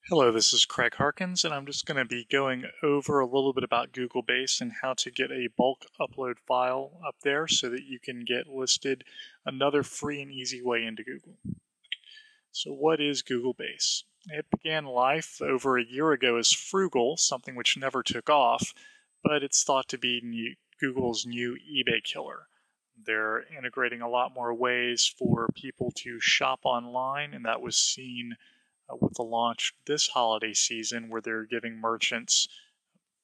Hello, this is Craig Harkins, and I'm just going to be going over a little bit about Google Base and how to get a bulk upload file up there so that you can get listed another free and easy way into Google. So, what is Google Base? It began life over a year ago as Frugal, something which never took off, but it's thought to be Google's new eBay killer. They're integrating a lot more ways for people to shop online, and that was seen with the launch this holiday season, where they're giving merchants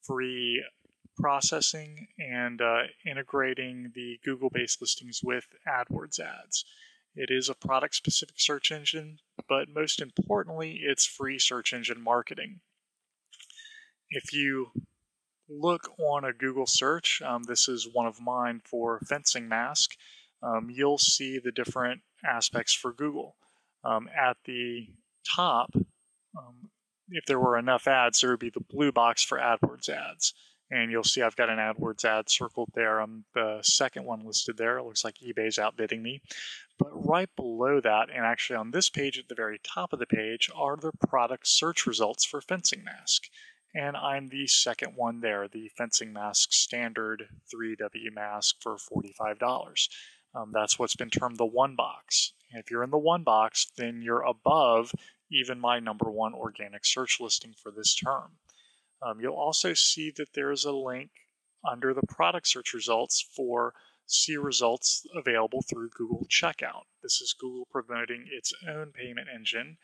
free processing and integrating the Google based listings with AdWords ads. It is a product specific search engine, but most importantly, it's free search engine marketing. If you look on a Google search, this is one of mine for fencing mask, you'll see the different aspects for Google. At the top, if there were enough ads, there would be the blue box for AdWords ads. And you'll see I've got an AdWords ad circled there. I'm the second one listed there. It looks like eBay's outbidding me. But right below that, and actually on this page at the very top of the page, are the product search results for fencing mask. And I'm the second one there, the fencing mask standard 3W mask for $45. That's what's been termed the one box. And if you're in the one box, then you're above even my number one organic search listing for this term. You'll also see that there's a link under the product search results for see results available through Google Checkout. This is Google promoting its own payment engine.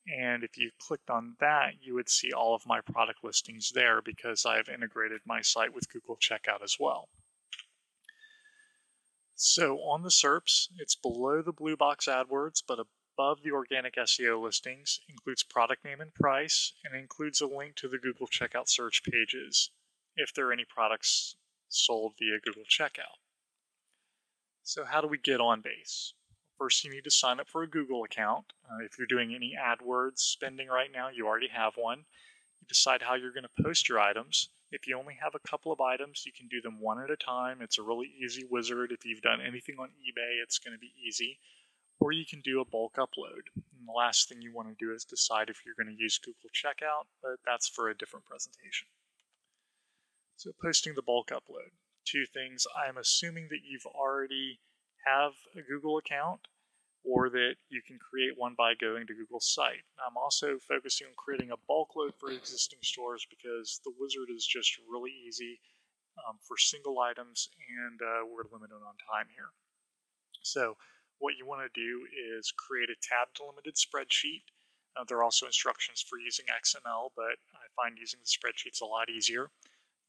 And if you clicked on that, you would see all of my product listings there because I've integrated my site with Google Checkout as well. So on the SERPs, it's below the blue box AdWords, but above the organic SEO listings, includes product name and price, and includes a link to the Google Checkout search pages if there are any products sold via Google Checkout. So how do we get on Base? First, you need to sign up for a Google account. If you're doing any AdWords spending right now, you already have one. You decide how you're going to post your items. If you only have a couple of items, you can do them one at a time. It's a really easy wizard. If you've done anything on eBay, it's going to be easy. Or you can do a bulk upload. And the last thing you want to do is decide if you're going to use Google Checkout, but that's for a different presentation. So posting the bulk upload. Two things. I'm assuming that you've already have a Google account or that you can create one by going to Google's site. I'm also focusing on creating a bulk load for existing stores because the wizard is just really easy for single items, and we're limited on time here. So what you want to do is create a tab delimited spreadsheet. There are also instructions for using XML, but I find using the spreadsheets a lot easier.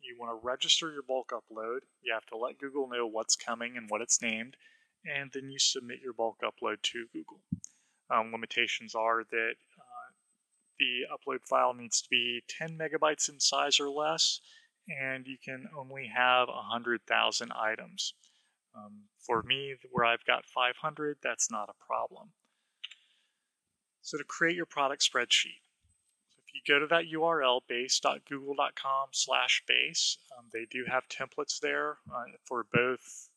You want to register your bulk upload. You have to let Google know what's coming and what it's named, and then you submit your bulk upload to Google. Limitations are that the upload file needs to be 10 megabytes in size or less, and you can only have 100,000 items. For me, where I've got 500, that's not a problem. So to create your product spreadsheet, if you go to that URL, base.google.com/base, they do have templates there for both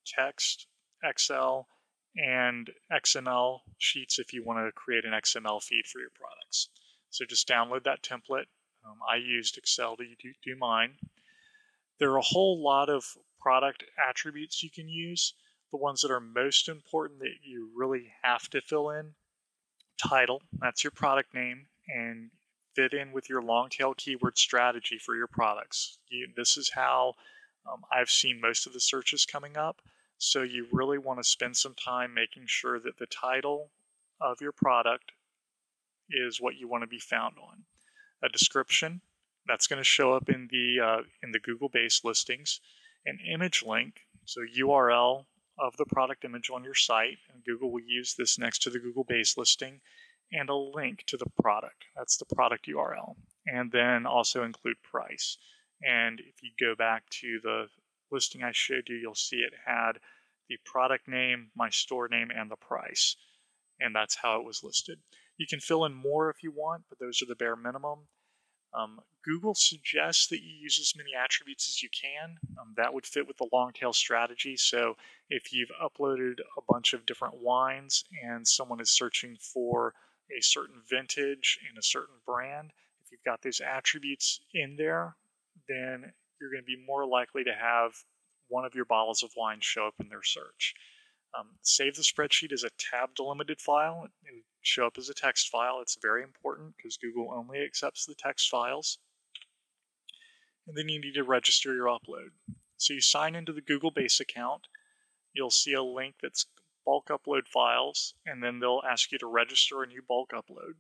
text, Excel, and XML sheets if you want to create an XML feed for your products. So just download that template. I used Excel to do mine. There are a whole lot of product attributes you can use. The ones that are most important that you really have to fill in: title, that's your product name, and fit in with your long tail keyword strategy for your products. This is how I've seen most of the searches coming up. So you really want to spend some time making sure that the title of your product is what you want to be found on. A description, that's going to show up in the Google based listings. An image link, so URL of the product image on your site, and Google will use this next to the Google based listing, and a link to the product. That's the product URL. And then also include price. And if you go back to the listing I showed you, you'll see it had the product name, my store name, and the price. And that's how it was listed. You can fill in more if you want, but those are the bare minimum. Google suggests that you use as many attributes as you can. That would fit with the long tail strategy. So if you've uploaded a bunch of different wines and someone is searching for a certain vintage and a certain brand, if you've got those attributes in there, then you're going to be more likely to have one of your bottles of wine show up in their search. Save the spreadsheet as a tab delimited file. It would show up as a text file. It's very important because Google only accepts the text files. And then you need to register your upload. So you sign into the Google Base account. You'll see a link that's bulk upload files, and then they'll ask you to register a new bulk upload.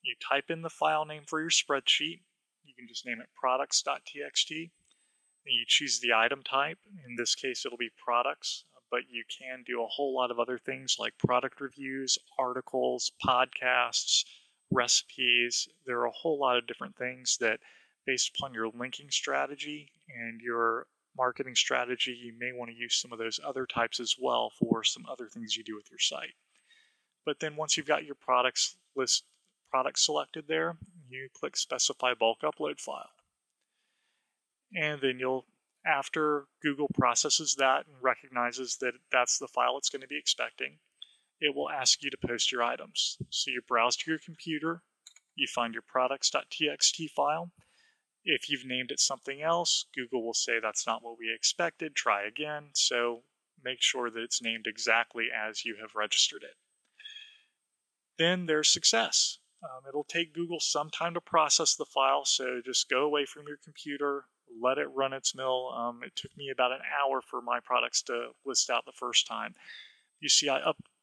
You type in the file name for your spreadsheet. You can just name it products.txt. And you choose the item type. In this case, it'll be products, but you can do a whole lot of other things like product reviews, articles, podcasts, recipes. There are a whole lot of different things that, based upon your linking strategy and your marketing strategy, you may want to use some of those other types as well for some other things you do with your site. But then once you've got your products selected there, you click specify bulk upload file. And then after Google processes that and recognizes that that's the file it's going to be expecting, it will ask you to post your items. So you browse to your computer, you find your products.txt file. If you've named it something else, Google will say that's not what we expected, try again. So make sure that it's named exactly as you have registered it. Then there's success. It'll take Google some time to process the file, so just go away from your computer, let it run its mill. It took me about an hour for my products to list out the first time. You see, I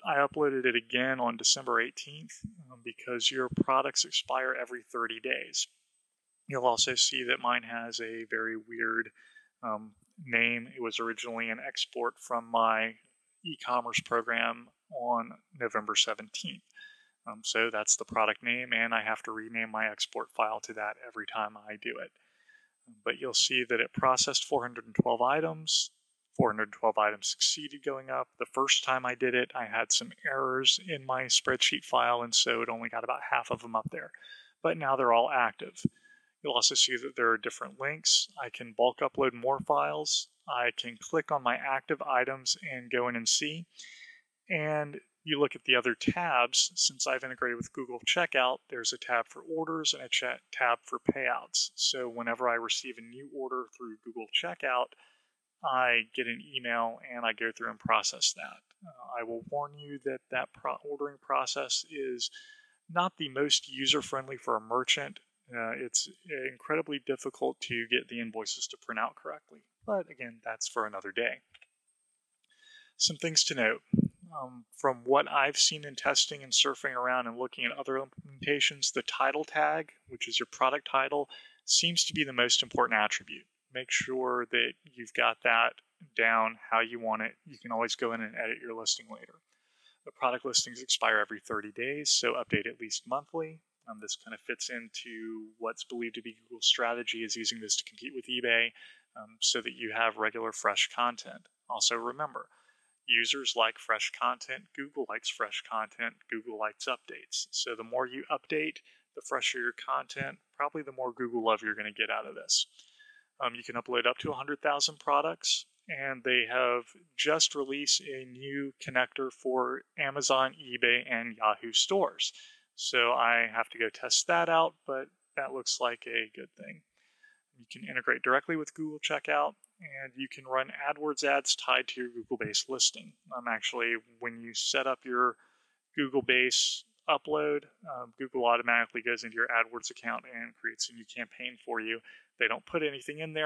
uploaded it again on December 18th because your products expire every 30 days. You'll also see that mine has a very weird name. It was originally an export from my e-commerce program on November 17th. So that's the product name, and I have to rename my export file to that every time I do it. But you'll see that it processed 412 items. 412 items succeeded going up. The first time I did it, I had some errors in my spreadsheet file, and so it only got about half of them up there. But now they're all active. You'll also see that there are different links. I can bulk upload more files. I can click on my active items and go in and see. And you look at the other tabs. Since I've integrated with Google Checkout, there's a tab for orders and a tab for payouts. So whenever I receive a new order through Google Checkout, I get an email and I go through and process that. I will warn you that ordering process is not the most user-friendly for a merchant. It's incredibly difficult to get the invoices to print out correctly. But again, that's for another day. Some things to note. From what I've seen in testing and surfing around and looking at other implementations, the title tag, which is your product title, seems to be the most important attribute. Make sure that you've got that down how you want it. You can always go in and edit your listing later. The product listings expire every 30 days, so update at least monthly. This kind of fits into what's believed to be Google's strategy is using this to compete with eBay so that you have regular fresh content. Also remember, users like fresh content, Google likes fresh content, Google likes updates. So the more you update, the fresher your content, probably the more Google love you're going to get out of this. You can upload up to 100,000 products, and they have just released a new connector for Amazon, eBay, and Yahoo stores. So I have to go test that out, but that looks like a good thing. You can integrate directly with Google Checkout, and you can run AdWords ads tied to your Google Base listing. Actually, when you set up your Google Base upload, Google automatically goes into your AdWords account and creates a new campaign for you. They don't put anything in there